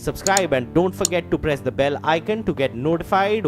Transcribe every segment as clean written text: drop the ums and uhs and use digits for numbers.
subscribe and don't forget to press the bell icon to get notified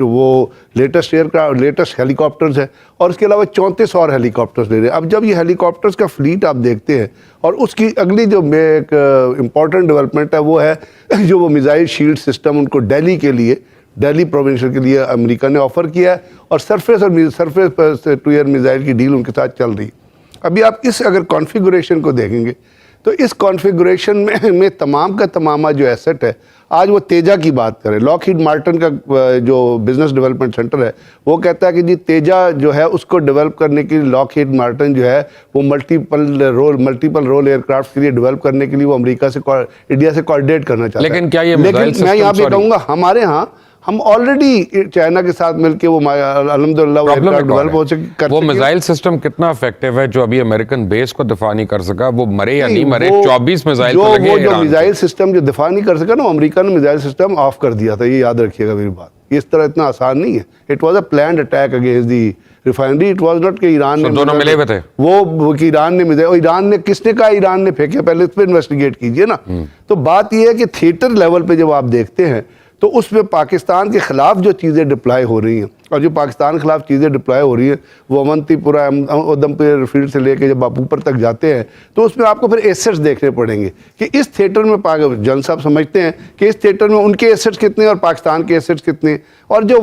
وہ latest latest ہیلی copters ہیں، اور اس کے علاوہ 34 اور ہیلی کاپٹرز لے رہے ہیں. اب جب یہ ہیلی کاپٹرز کا فلیٹ آپ دیکھتے ہیں، اور اس کی اگلی جو ایک امپورٹنٹ ڈیولپمنٹ ہے وہ ہے جو وہ میزائل شیلڈ سسٹم ان کو دہلی پروونشل کے لیے امریکہ نے آفر کیا ہے، اور سرفیس ٹو ایئر میزائل کی ڈیل ان کے ساتھ چل رہی ہے. ابھی آپ اس اگر کانفیگریشن کو دیکھیں گے تو اس کانفیگریشن میں تمام کا تمامہ جو ایسٹ ہے، آج وہ تیجا کی بات کریں، لاک ہیڈ مارٹن کا جو بزنس ڈیولپمنٹ سینٹر ہے وہ کہتا ہے کہ جی تیجا جو ہے اس کو ڈیولپ کرنے کے لیے لاک ہیڈ مارٹن جو ہے وہ ملٹیپل رول ایئر کرافٹ کے لیے ڈیولپ کرنے کے لیے وہ امریکہ سے انڈیا سے کوآرڈینیٹ کرنا چاہتا ہے. لیکن کیا یہ لیکن میں یہاں پہ کہوں گا ہمارے ہاں ہم آلریڈی چائنا کے ساتھ مل کے وہ الحمدللہ وہ میزائل سسٹم کتنا افیکٹو ہے جو ابھی امریکن بیس کو دفاع نہیں کر سکا، وہ مرے یا نہیں مرے 24 میزائل وہ جو میزائل سسٹم جو دفاع نہیں کر سکا نا، امریکہ نے میزائل سسٹم آف کر دیا تھا. یہ یاد رکھیے گا میری بات، اس طرح اتنا آسان نہیں ہے. It was a planned attack against the refinery. It was not کہ ایران نے دونوں ملے ہوئے تھے، وہ کہ ایران نے میزائل، ایران نے کس نے کہا ایران نے پھینکے، پہلے اس پہ انویسٹیگیٹ کیجئے نا. تو بات یہ ہے کہ تھیٹر لیول پہ جب آپ دیکھتے ہیں تو اس میں پاکستان کے خلاف جو چیزیں ڈپلائی ہو رہی ہیں، اور جو پاکستان کے خلاف چیزیں ڈپلائی ہو رہی ہیں وہ اونتی پورا ادھم پور فیلڈ سے لے کے جب آپ اوپر تک جاتے ہیں تو اس میں آپ کو پھر ایسٹس دیکھنے پڑیں گے کہ اس تھیٹر میں جن صاحب سمجھتے ہیں کہ اس تھیٹر میں ان کے ایسٹس کتنے اور پاکستان کے ایسٹس کتنے. اور جو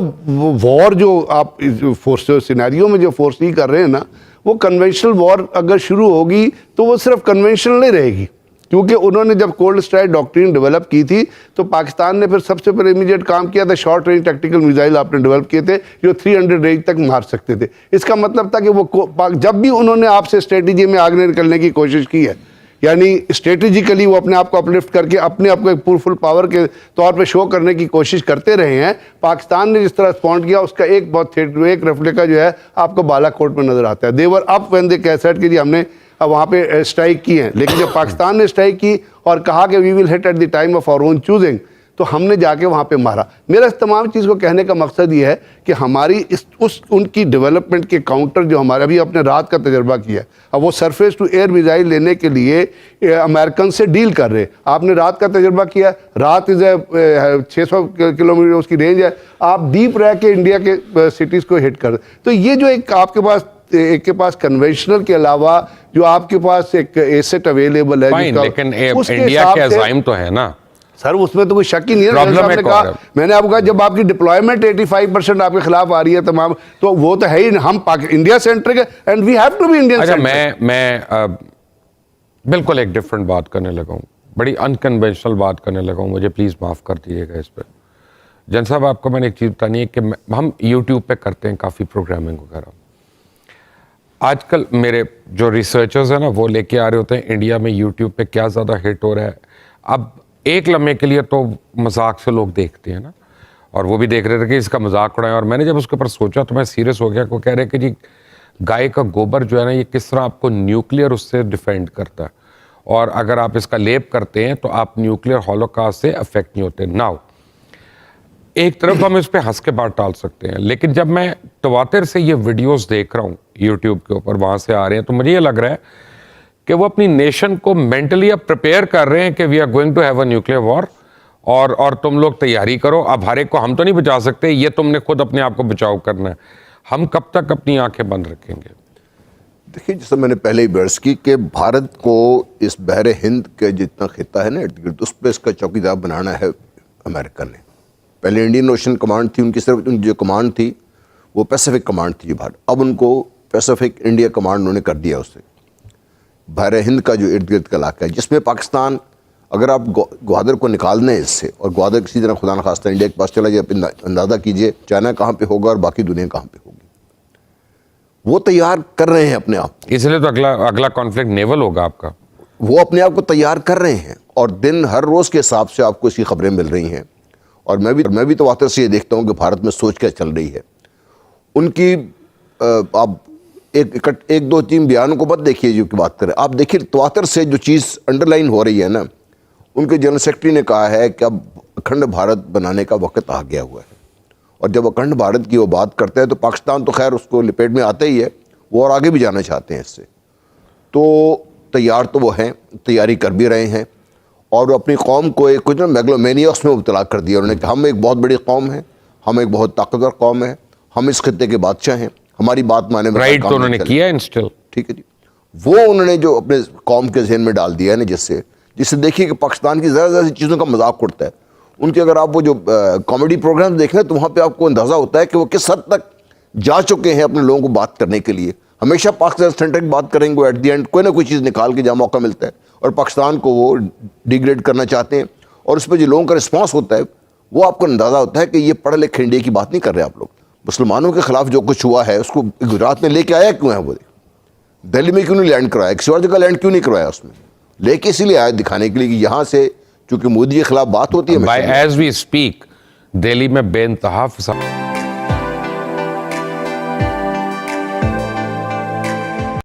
وار جو آپ فورس سینیریو میں جو فورس نہیں کر رہے ہیں نا، وہ کنونشنل وار اگر شروع ہوگی تو وہ صرف کنونشنل نہیں رہے گی، کیونکہ انہوں نے جب کولڈ اسٹرائک ڈاکٹرین ڈیولپ کی تھی تو پاکستان نے پھر سب سے پہلے امیڈیٹ کام کیا تھا، شارٹ رینج ٹیکٹیکل میزائل آپ نے ڈیولپ کیے تھے جو 300 رینج تک مار سکتے تھے. اس کا مطلب تھا کہ وہ جب بھی انہوں نے آپ سے اسٹریٹجی میں آگے نکلنے کی کوشش کی ہے، یعنی اسٹریٹجیکلی وہ اپنے آپ کو اپلفٹ کر کے اپنے آپ کو ایک فل پاور کے طور پہ شو کرنے کی کوشش کرتے رہے ہیں. پاکستان نے جس طرح رسپونڈ کیا اس کا ایک ریفلیکا جو ہے آپ کو بالا کوٹ میں نظر آتا ہے. دیور اپ وین دے کیسٹ کہ جی ہم نے وہاں پہ اسٹرائک کی ہیں، لیکن جب پاکستان نے اسٹرائک کی اور کہا کہ we will hit at the time of our own choosing, تو ہم نے جا کے وہاں پہ مارا. میرا اس تمام چیز کو کہنے کا مقصد یہ ہے کہ ہماری ان کی ڈیولپمنٹ کے کاؤنٹر جو ہمارے ابھی اپنے رات کا تجربہ کیا ہے، اب وہ سرفیس ٹو ایئر میزائل لینے کے لیے امریکن سے ڈیل کر رہے ہیں. آپ نے رات کا تجربہ کیا، رات 600 کلومیٹر اس کی رینج ہے، آپ ڈیپ رہ کے انڈیا کے سٹیز کو ہٹ کر. تو یہ جو ایک آپ کے پاس کنونشنل کے علاوہ جو آپ کے پاس ایک ایسٹ اویلیبل ہے، لیکن انڈیا کے عزائم تو ہے نا سر، اس میں تو کوئی شک ہی نہیں ہے. میں نے آپ کو کہا جب آپ کی ڈپلائمنٹ 85% آپ کے خلاف آ رہی ہے تمام، تو وہ تو ہے ہی، ہم انڈیا سینٹرک ہے and we have to be Indian centric. میں بالکل ایک ڈفرنٹ بات کرنے لگا ہوں، بڑی انکنونشنل بات کرنے لگا ہوں، مجھے پلیز معاف کر دیجیے گا اس پہ. جن صاحب آپ کو میں نے ایک چیز بتانی ہے کہ ہم یوٹیوب پہ کرتے ہیں کافی پروگرامنگ وغیرہ. آج کل میرے جو ریسرچرز ہیں نا وہ لے کے آ رہے ہوتے ہیں انڈیا میں یوٹیوب پہ کیا زیادہ ہٹ ہو رہا ہے. اب ایک لمحے کے لیے تو مذاق سے لوگ دیکھتے ہیں نا، اور وہ بھی دیکھ رہے تھے کہ اس کا مذاق اڑائیں. اور میں نے جب اس کے اوپر سوچا تو میں سیریس ہو گیا. وہ کہہ رہے کہ جی گائے کا گوبر جو ہے نا یہ کس طرح آپ کو نیوکلیئر اس سے ڈیفینڈ کرتا ہے، اور اگر آپ اس کا لیپ کرتے ہیں تو آپ نیوکلیئر ہولوکاسٹ سے افیکٹ نہیں ہوتے. ناؤ ایک طرف ہم اس پہ ہنس کے بات ٹال سکتے ہیں، لیکن جب میں تواتر سے یہ ویڈیوز دیکھ رہا ہوں یوٹیوب کے اوپر، وہاں سے آ رہے ہیں، تو مجھے یہ لگ رہا ہے کہ وہ اپنی نیشن کو مینٹلی اب پریپیئر کر رہے ہیں کہ we are going to have a nuclear war, اور تم لوگ تیاری کرو. اب ہر ایک کو ہم تو نہیں بچا سکتے، یہ تم نے خود اپنے آپ کو بچاؤ کرنا ہے. ہم کب تک اپنی آنکھیں بند رکھیں گے؟ دیکھیے جیسے میں نے پہلے ہی برس کی کہ بھارت کو اس بحر ہند کے جتنا خطہ ہے نا ارد گرد، اس پہ اس کا چوکیدار بنانا ہے امریکہ نے. پہلے انڈین اوشن کمانڈ تھی، ان کی صرف جو کمانڈ تھی وہ پیسیفک کمانڈ تھی بھارت. اب ان کو پیسیفک انڈیا کمانڈ انہوں نے کر دیا اسے. بحر ہند کا جو ارد گرد کا علاقہ ہے جس میں پاکستان، اگر آپ گوادر کو نکال دیں اس سے، اور گوادر کسی طرح خدا نخواستہ انڈیا کے پاس چلا جائے، اندازہ کیجئے چائنا کہاں پہ ہوگا اور باقی دنیا کہاں پہ ہوگی. وہ تیار کر رہے ہیں اپنے آپ کو. اس لیے تو اگلا کانفلکٹ نیول ہوگا آپ کا. وہ اپنے آپ کو تیار کر رہے ہیں، اور دن ہر روز کے حساب سے آپ کو اس کی خبریں مل رہی ہیں. اور میں بھی تواتر سے یہ دیکھتا ہوں کہ بھارت میں سوچ کیا چل رہی ہے. ان کی آپ ایک دو تین بیانوں کو مت دیکھیے جو کہ بات کریں، آپ دیکھیے تواتر سے جو چیز انڈر لائن ہو رہی ہے نا، ان کے جنرل سیکرٹری نے کہا ہے کہ اب اکھنڈ بھارت بنانے کا وقت آ گیا ہوا ہے. اور جب اکھنڈ بھارت کی وہ بات کرتے ہیں تو پاکستان تو خیر اس کو لپیٹ میں آتا ہی ہے، وہ اور آگے بھی جانا چاہتے ہیں اس سے. تو تیار تو وہ ہیں، تیاری کر بھی رہے ہیں، اور وہ اپنی قوم کو ایک کچھ نا میگلومینیا اس میں مبتلا کر دیا. انہوں نے کہا ہم ایک بہت بڑی قوم ہیں، ہم ایک بہت طاقتور قوم ہے, ہم اس خطے کے بادشاہ ہیں, ہماری بات مانے میں رائٹ تو انہوں نے کیا انسٹل. ٹھیک ہے جی, وہ انہوں نے جو اپنے قوم کے ذہن میں ڈال دیا ہے نا, جس سے دیکھیے کہ پاکستان کی ذرا ذرا سی چیزوں کا مذاق اڑتا ہے. ان کے اگر آپ وہ جو کامیڈی پروگرام دیکھیں تو وہاں پہ آپ کو اندازہ ہوتا ہے کہ وہ کس حد تک جا چکے ہیں اپنے لوگوں کو بات کرنے کے لیے. ہمیشہ پاکستان سینٹرک بات کریں گے, ایٹ دی اینڈ کوئی نہ کوئی چیز نکال کے جہاں موقع ملتا ہے, اور پاکستان کو وہ ڈیگریڈ کرنا چاہتے ہیں. اور اس پہ جو لوگوں کا رسپانس ہوتا ہے وہ آپ کو اندازہ ہوتا ہے کہ یہ پڑھے لکھے انڈیا کی بات نہیں کر رہے آپ لوگ. مسلمانوں کے خلاف جو کچھ ہوا ہے اس کو گجرات میں لے کے آیا کیوں ہے, وہ دہلی میں کیوں نہیں لینڈ کرایا, کسی اور جگہ لینڈ کیوں نہیں کروایا, اس میں لے کے اسی لیے آیا دکھانے کے لیے کہ یہاں سے چونکہ مودی کے خلاف بات ہوتی ہے. ایز وی اسپیک دہلی میں بے انتہا فساد.